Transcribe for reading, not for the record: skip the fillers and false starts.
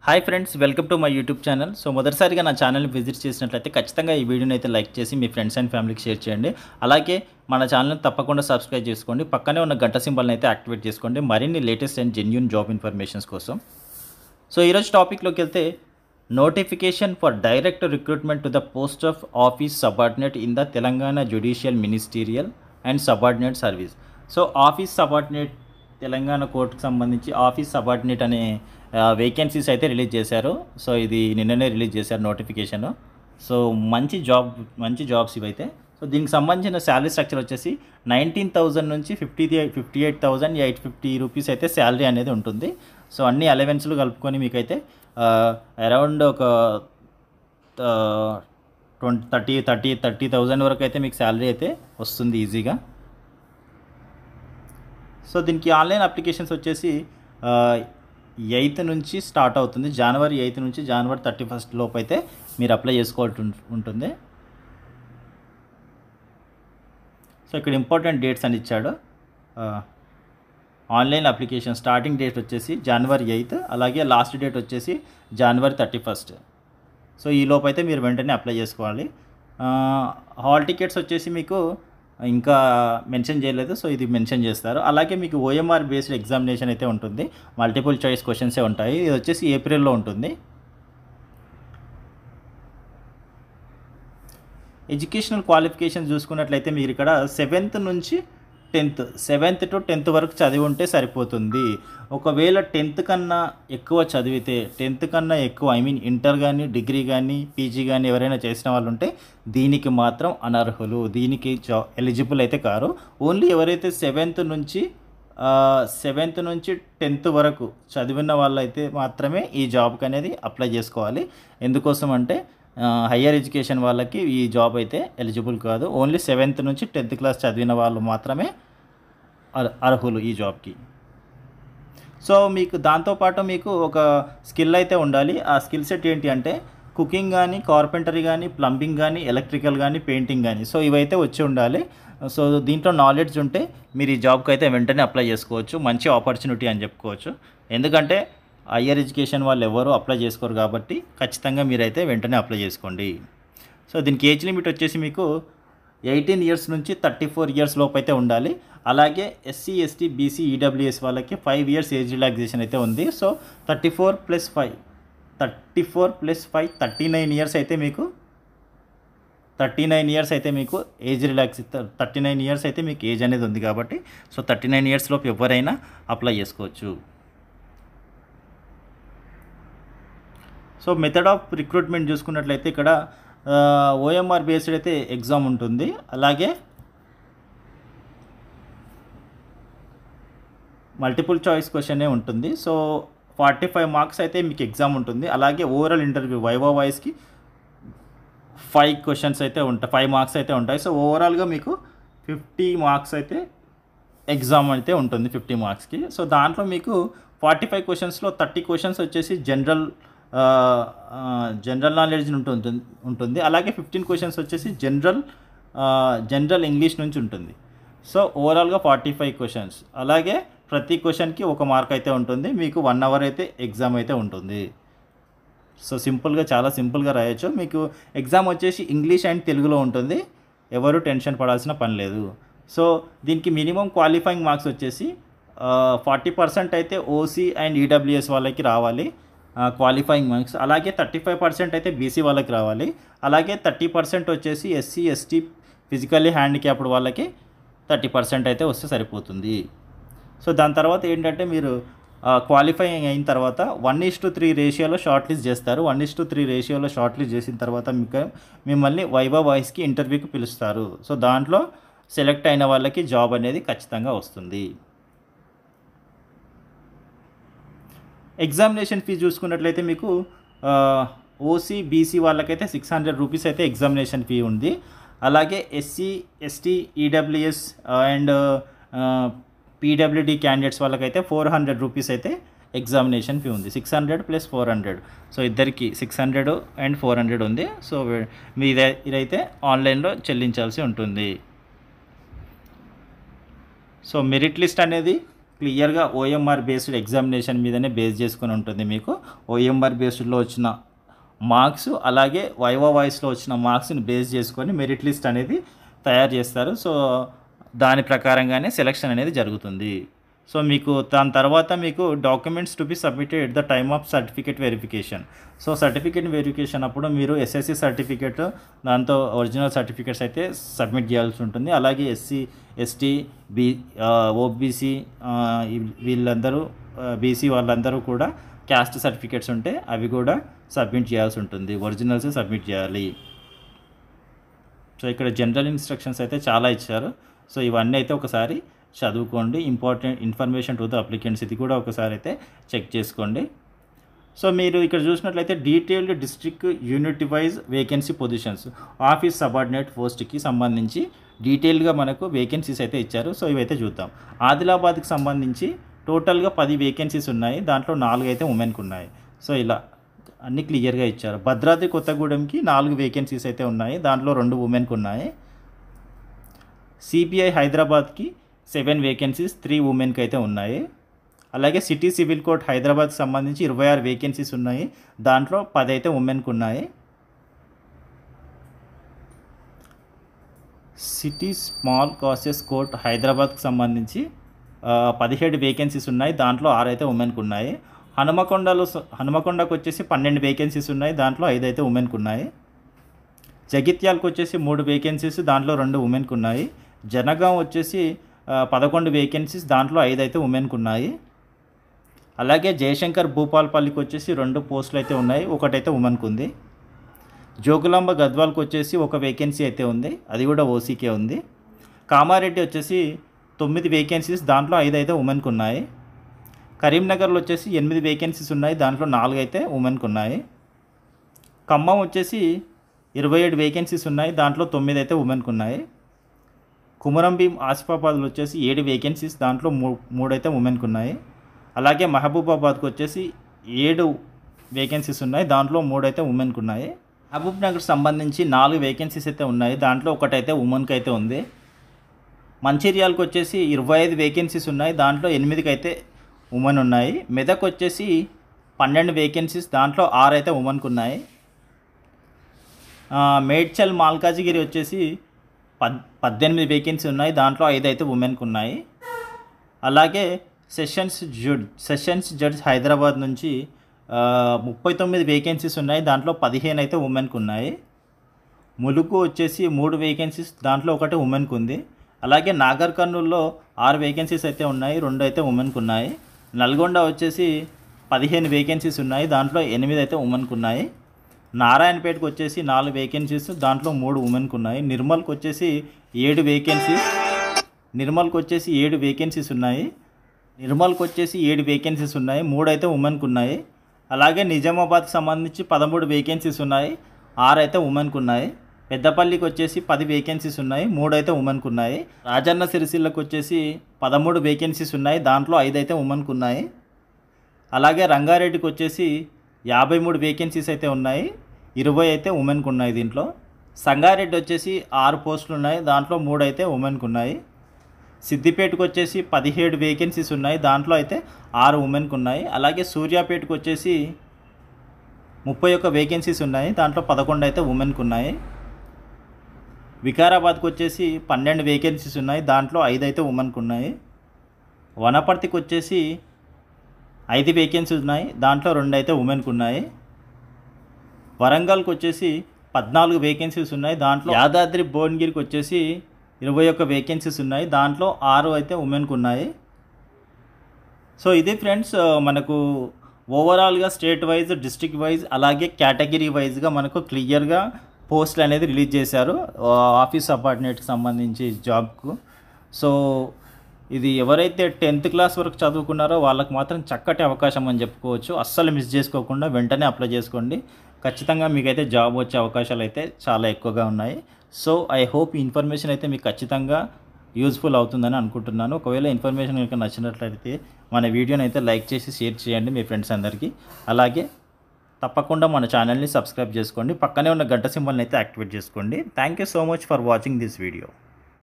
Hi friends, welcome to my YouTube channel. So మొదటిసారిగా నా ఛానల్ని విజిట్ చేసినట్లయితే ఖచ్చితంగా ఈ వీడియోని అయితే లైక్ చేసి మీ ఫ్రెండ్స్ అండ్ ఫ్యామిలీకి షేర్ చేయండి. అలాగే మన ఛానల్ని తప్పకుండా సబ్స్క్రైబ్ చేసుకోండి. పక్కనే ఉన్న గంట సింబల్ని అయితే యాక్టివేట్ చేసుకోండి మరిన్ని latest and genuine job informations కోసం. సో ఈరోజు టాపిక్లోకి వెళ్తే notification for direct recruitment to the post of office subordinate in the Telangana judicial ministerial and subordinate service. So office subordinate Telangana కోర్టుకు సంబంధించి ఆఫీస్ సబార్డినేట్ అనే వేకెన్సీస్ అయితే రిలీజ్ చేశారు. సో ఇది నిన్ననే రిలీజ్ చేశారు నోటిఫికేషన్. సో మంచి జాబ్స్ ఇవైతే. సో దీనికి సంబంధించిన శాలరీ స్ట్రక్చర్ వచ్చేసి 19,000 నుంచి 58,850 రూపీస్ అయితే శాలరీ అనేది ఉంటుంది. సో అన్ని అలవెన్స్లు కలుపుకొని మీకైతే అరౌండ్ ఒక 30,000 వరకు అయితే మీకు శాలరీ అయితే వస్తుంది ఈజీగా. సో దీనికి ఆన్లైన్ అప్లికేషన్స్ వచ్చేసి 8th నుంచి స్టార్ట్ అవుతుంది. జనవరి 8th నుంచి జనవరి 31st లోపు అయితే మీరు అప్లై చేసుకోవాల్సి ఉంటుంది. సో ఇక్కడ ఇంపార్టెంట్ డేట్స్ అని ఇచ్చాడు. ఆన్లైన్ అప్లికేషన్ స్టార్టింగ్ డేట్ వచ్చేసి జనవరి 8th, అలాగే లాస్ట్ డేట్ వచ్చేసి జనవరి 31st. సో ఈ లోపు అయితే మీరు వెంటనే అప్లై చేసుకోవాలి. హాల్ టికెట్స్ వచ్చేసి మీకు ఇంకా మెన్షన్ చేయలేదు, సో ఇది మెన్షన్ చేస్తారు. అలాగే మీకు ఓఎంఆర్ బేస్డ్ ఎగ్జామినేషన్ అయితే ఉంటుంది. మల్టిపుల్ చాయిస్ క్వశ్చన్సే ఉంటాయి. ఇది వచ్చేసి ఏప్రిల్లో ఉంటుంది. ఎడ్యుకేషనల్ క్వాలిఫికేషన్ చూసుకున్నట్లయితే మీరు ఇక్కడ 7th నుంచి 10th 7th to 10th వరకు చదివి ఉంటే సరిపోతుంది. ఒకవేళ 10th కన్నా ఎక్కువ చదివితే, 10th కన్నా ఎక్కువ ఇంటర్ కానీ డిగ్రీ కానీ పీజీ కానీ ఎవరైనా చేసిన వాళ్ళు ఉంటే దీనికి మాత్రం అనర్హులు, దీనికి ఎలిజిబుల్ అయితే కారు. ఓన్లీ ఎవరైతే 7th నుంచి 10th వరకు చదివిన వాళ్ళైతే మాత్రమే ఈ జాబ్కి అనేది అప్లై చేసుకోవాలి. ఎందుకోసం అంటే హయ్యర్ ఎడ్యుకేషన్ వాళ్ళకి ఈ జాబ్ అయితే ఎలిజిబుల్ కాదు. ఓన్లీ 7th నుంచి 10th క్లాస్ చదివిన వాళ్ళు మాత్రమే అర్హులు ఈ జాబ్కి. సో మీకు దాంతోపాటు మీకు ఒక స్కిల్ అయితే ఉండాలి. ఆ స్కిల్ సెట్ ఏంటి అంటే కుకింగ్ కానీ, కార్పెంటరీ కానీ, ప్లంబింగ్ కానీ, ఎలక్ట్రికల్ కానీ, పెయింటింగ్ కానీ, సో ఇవైతే వచ్చి ఉండాలి. సో దీంట్లో నాలెడ్జ్ ఉంటే మీరు ఈ జాబ్కి అయితే వెంటనే అప్లై చేసుకోవచ్చు. మంచి ఆపర్చునిటీ అని చెప్పుకోవచ్చు. ఎందుకంటే హయ్యర్ ఎడ్యుకేషన్ వాళ్ళు ఎవరు అప్లై చేసుకోరు కాబట్టి ఖచ్చితంగా మీరైతే వెంటనే అప్లై చేసుకోండి. సో దీనికి ఏజ్ లిమిట్ వచ్చేసి మీకు 18 years నుంచి 34 years లోపు అయితే ఉండాలి. అలాగే ఎస్సీ, ఎస్టీ, బీసీ, ఈడబ్ల్యూఎస్ వాళ్ళకి 5 years ఏజ్ రిలాక్సేషన్ అయితే ఉంది. సో 34 + 5 39 years అయితే మీకు 39 years అయితే మీకు ఏజ్ 39 years అయితే మీకు ఏజ్ అనేది ఉంది కాబట్టి సో 39 years లోపు ఎవరైనా అప్లై చేసుకోవచ్చు. సో మెథడ్ ఆఫ్ రిక్రూట్మెంట్ చూసుకున్నట్లయితే ఇక్కడ ఓఎంఆర్ బేస్డ్ అయితే ఎగ్జామ్ ఉంటుంది. అలాగే మల్టిపుల్ చాయిస్ క్వశ్చనే ఉంటుంది. సో 45 మార్క్స్ అయితే మీకు ఎగ్జామ్ ఉంటుంది. అలాగే ఓవరాల్ ఇంటర్వ్యూ వైవా వాయిస్కి 5 questions అయితే ఉంటాయి, 5 marks అయితే ఉంటాయి. సో ఓవరాల్గా మీకు 50 marks అయితే ఎగ్జామ్ అయితే ఉంటుంది 50 marksకి. సో దాంట్లో మీకు 45 questions-లో 30 questions వచ్చేసి జనరల్ నాలెడ్జ్ ఉంటుంది. అలాగే 15 questions వచ్చేసి జనరల్ ఇంగ్లీష్ నుంచి ఉంటుంది. సో ఓవరాల్గా 45 questions. అలాగే ప్రతి క్వశ్చన్కి 1 mark అయితే ఉంటుంది. మీకు 1 hour అయితే ఎగ్జామ్ అయితే ఉంటుంది. సో చాలా సింపుల్గా రాయొచ్చు. మీకు ఎగ్జామ్ వచ్చేసి ఇంగ్లీష్ అండ్ తెలుగులో ఉంటుంది. ఎవరు టెన్షన్ పడాల్సిన పని లేదు. సో దీనికి మినిమం క్వాలిఫైయింగ్ మార్క్స్ వచ్చేసి 40% అయితే ఓసీ అండ్ ఈడబ్ల్యూఎస్ వాళ్ళకి రావాలి క్వాలిఫైయింగ్ మార్క్స్. అలాగే 35% అయితే బీసీ వాళ్ళకి రావాలి. అలాగే 30% వచ్చేసి ఎస్సీ, ఎస్టీ, ఫిజికల్లీ హ్యాండిక్యాప్డ్ వాళ్ళకి 30% అయితే వస్తే సరిపోతుంది. సో దాని తర్వాత ఏంటంటే మీరు క్వాలిఫైయింగ్ అయిన తర్వాత 1:3 రేషియోలో షార్ట్ లిస్ట్ చేస్తారు. 1:3 రేషియోలో షార్ట్ లిస్ట్ చేసిన తర్వాత మిమ్మల్ని వైవా వాయిస్కి ఇంటర్వ్యూకి పిలుస్తారు. సో దాంట్లో సెలెక్ట్ అయిన వాళ్ళకి జాబ్ అనేది ఖచ్చితంగా వస్తుంది. ఎగ్జామినేషన్ ఫీజు చూసుకున్నట్లయితే మీకు ఓసీ, బీసీ వాళ్ళకైతే 600 రూపీస్ అయితే ఎగ్జామినేషన్ ఫీ ఉంది. అలాగే SC, ST, EWS and PWD candidates వాళ్ళకైతే 400 రూపీస్ అయితే ఎగ్జామినేషన్ ఫీ ఉంది. 600 + 400. సో ఇద్దరికి 600 and 400 ఉంది. సో ఇదైతే ఆన్లైన్లో చెల్లించాల్సి ఉంటుంది. సో మెరిట్ లిస్ట్ అనేది క్లియర్గా ఓఎంఆర్ బేస్డ్ ఎగ్జామినేషన్ మీదనే బేస్ చేసుకొని ఉంటుంది. మీకు ఓఎంఆర్ బేస్డ్లో వచ్చిన మార్క్స్ అలాగే వైవా వాయిస్లో వచ్చిన మార్క్స్ని బేస్ చేసుకొని మెరిట్ లిస్ట్ అనేది తయారు చేస్తారు. సో దాని ప్రకారంగానే సెలక్షన్ అనేది జరుగుతుంది. సో మీకు దాని తర్వాత మీకు documents to be submitted at the time of certificate verification. So certificate verification అప్పుడు మీరు ఎస్ఎస్సి సర్టిఫికేట్ దాంతో ఒరిజినల్ సర్టిఫికేట్స్ అయితే సబ్మిట్ చేయాల్సి ఉంటుంది. అలాగే ఎస్సీ ఎస్టీ ఓబీసీ వీళ్ళందరూ బీసీ వాళ్ళందరూ కూడా క్యాస్ట్ సర్టిఫికేట్స్ ఉంటే అవి కూడా సబ్మిట్ చేయాల్సి ఉంటుంది. ఒరిజినల్స్ సబ్మిట్ చేయాలి. సో ఇక్కడ జనరల్ ఇన్స్ట్రక్షన్స్ అయితే చాలా ఇచ్చారు. సో ఇవన్నీ అయితే ఒకసారి చదువుకోండి. Important information to the applicants ఇది కూడా ఒకసారి అయితే చెక్ చేసుకోండి. సో మీరు ఇక్కడ చూసినట్లయితే detailed district unit wise vacancy positions office subordinate పోస్ట్కి సంబంధించి డీటెయిల్గా మనకు వేకెన్సీస్ అయితే ఇచ్చారు. సో ఇవైతే చూద్దాం. ఆదిలాబాద్కి సంబంధించి టోటల్గా 10 వేకెన్సీస్ ఉన్నాయి. దాంట్లో 4 అయితే ఉమెన్కి ఉన్నాయి. సో ఇలా అన్నీ క్లియర్గా ఇచ్చారు. భద్రాద్రి కొత్తగూడెంకి 4 వేకెన్సీస్ అయితే ఉన్నాయి. దాంట్లో 2 ఉమెన్కి ఉన్నాయి. సిపిఐ హైదరాబాద్కి 7 వేకెన్సీస్ 3 ఉమెన్కి అయితే ఉన్నాయి. అలాగే సిటీ సివిల్ కోర్ట్ హైదరాబాద్కి సంబంధించి 26 వేకెన్సీస్ ఉన్నాయి. దాంట్లో 10 అయితే ఉమెన్కి ఉన్నాయి. సిటీ స్మాల్ కాసెస్ కోర్ట్ హైదరాబాద్కి సంబంధించి 17 వేకెన్సీస్ ఉన్నాయి. దాంట్లో 6 అయితే ఉమెన్కి ఉన్నాయి. హనుమకొండకు వచ్చేసి 12 వేకెన్సీస్ ఉన్నాయి. దాంట్లో 5 అయితే ఉమెన్కి ఉన్నాయి. జగిత్యాలకు వచ్చేసి 3 వేకెన్సీస్, దాంట్లో 2 ఉమెన్కి ఉన్నాయి. జనగాం వచ్చేసి 11 వేకెన్సీస్, దాంట్లో 5 అయితే ఉమెన్కి ఉన్నాయి. అలాగే జయశంకర్ భూపాల్పల్లికి వచ్చేసి 2 పోస్టులు అయితే ఉన్నాయి, ఒకటైతే ఉమెన్కి ఉంది. జోగులాంబ గద్వాల్కి వచ్చేసి 1 వేకెన్సీ అయితే ఉంది, అది కూడా ఓసీకే ఉంది. కామారెడ్డి వచ్చేసి 9 వేకెన్సీస్, దాంట్లో 5 అయితే ఉమెన్కి ఉన్నాయి. కరీంనగర్లో వచ్చేసి 8 వేకెన్సీస్ ఉన్నాయి, దాంట్లో 4 అయితే ఉమెన్కి ఉన్నాయి. ఖమ్మం వచ్చేసి 27 వేకెన్సీస్ ఉన్నాయి, దాంట్లో 9 అయితే ఉమెన్కి ఉన్నాయి. కుమరంభీం ఆసిఫాబాద్లో వచ్చేసి 7 వేకెన్సీస్, దాంట్లో 3 అయితే ఉమెన్కి ఉన్నాయి. అలాగే మహబూబాబాద్కి వచ్చేసి 7 వేకెన్సీస్ ఉన్నాయి, దాంట్లో 3 అయితే ఉమెన్కి ఉన్నాయి. మహబూబ్ నగర్ సంబంధించి 4 వేకెన్సీస్ అయితే ఉన్నాయి, దాంట్లో 1 అయితే ఉమెన్కి అయితే ఉంది. మంచిర్యాలకు వచ్చేసి 25 వేకెన్సీస్ ఉన్నాయి, దాంట్లో 8 అయితే ఉమెన్ ఉన్నాయి. మెదక్ వచ్చేసి 12 వేకెన్సీస్, దాంట్లో 6 అయితే ఉమెన్కి ఉన్నాయి. మేడ్చల్ మాల్కాజిగిరి వచ్చేసి 18 వేకెన్సీ ఉన్నాయి, దాంట్లో 5 అయితే ఉమెన్కి ఉన్నాయి. అలాగే సెషన్స్ జడ్జ్ హైదరాబాద్ నుంచి 39 వేకెన్సీస్ ఉన్నాయి, దాంట్లో 15 అయితే ఉమెన్కి ఉన్నాయి. ములుగు వచ్చేసి 3 వేకెన్సీస్, దాంట్లో 1 ఉమెన్కి ఉంది. అలాగే నాగర్ కర్నూల్లో 6 వేకెన్సీస్ అయితే ఉన్నాయి, 2 అయితే ఉమెన్కి ఉన్నాయి. నల్గొండ వచ్చేసి 15 వేకెన్సీస్ ఉన్నాయి, దాంట్లో 8 అయితే ఉమెన్కి ఉన్నాయి. నారాయణపేటకు వచ్చేసి 4 వేకెన్సీస్, దాంట్లో 3 ఉమెన్కి ఉన్నాయి. నిర్మల్కి వచ్చేసి 7 వేకెన్సీస్, 7 వేకెన్సీస్ ఉన్నాయి. 3 అయితే ఉమెన్కి ఉన్నాయి. అలాగే నిజామాబాద్కి సంబంధించి 13 వేకెన్సీస్ ఉన్నాయి, 6 అయితే ఉమెన్కి ఉన్నాయి. పెద్దపల్లికి వచ్చేసి 10 వేకెన్సీస్ ఉన్నాయి, 3 అయితే ఉమెన్కి ఉన్నాయి. రాజన్న సిరిసిల్లకు వచ్చేసి 13 వేకెన్సీస్ ఉన్నాయి, దాంట్లో 5 అయితే ఉమెన్కి ఉన్నాయి. అలాగే రంగారెడ్డికి వచ్చేసి 53 వేకెన్సీస్ అయితే ఉన్నాయి, 20 అయితే ఉమెన్కి ఉన్నాయి. దీంట్లో సంగారెడ్డి వచ్చేసి 6 పోస్టులు ఉన్నాయి, దాంట్లో 3 అయితే ఉమెన్కి ఉన్నాయి. సిద్దిపేటకు వచ్చేసి 17 వేకెన్సీస్ ఉన్నాయి, దాంట్లో అయితే 6 ఉమెన్కి ఉన్నాయి. అలాగే సూర్యాపేటకు వచ్చేసి 31 వేకెన్సీస్ ఉన్నాయి, దాంట్లో 11 అయితే ఉమెన్కి ఉన్నాయి. వికారాబాద్కి వచ్చేసి 12 వేకెన్సీస్ ఉన్నాయి, దాంట్లో 5 అయితే ఉమెన్కి ఉన్నాయి. వనపర్తికి వచ్చేసి 5 వేకెన్సీస్ ఉన్నాయి, దాంట్లో 2 అయితే ఉమెన్కి ఉన్నాయి. వరంగల్కి వచ్చేసి 14 వేకెన్సీస్ ఉన్నాయి, దాంట్లో యాదాద్రి భువనగిరికి వచ్చేసి 21 వేకెన్సీస్ ఉన్నాయి, దాంట్లో 6 అయితే ఉమెన్కి ఉన్నాయి. సో ఇది ఫ్రెండ్స్ మనకు ఓవరాల్గా స్టేట్ వైజ్, డిస్ట్రిక్ట్ వైజ్, అలాగే కేటగిరీ వైజ్గా మనకు క్లియర్గా పోస్టులు అనేది రిలీజ్ చేశారు ఆఫీస్ సబార్డినేట్కి సంబంధించి జాబ్కు. సో ఇది ఎవరైతే 10th క్లాస్ వరకు చదువుకున్నారో వాళ్ళకి మాత్రం చక్కటి అవకాశం అని చెప్పుకోవచ్చు. అస్సలు మిస్ చేసుకోకుండా వెంటనే అప్లై చేసుకోండి. ఖచ్చితంగా మీకైతే జాబ్ వచ్చే అవకాశాలు అయితే చాలా ఎక్కువగా ఉన్నాయి. సో ఐ హోప్ ఈ ఇన్ఫర్మేషన్ అయితే మీకు ఖచ్చితంగా యూజ్ఫుల్ అవుతుందని అనుకుంటున్నాను. ఒకవేళ ఇన్ఫర్మేషన్ మీకు నచ్చినట్లయితే మన వీడియోని అయితే లైక్ చేసి షేర్ చేయండి మీ ఫ్రెండ్స్ అందరికీ. అలాగే తప్పకుండా మన ఛానల్ని సబ్స్క్రైబ్ చేసుకోండి, పక్కనే ఉన్న గంట సింబల్ని అయితే యాక్టివేట్ చేసుకోండి. Thank you so much for watching this video.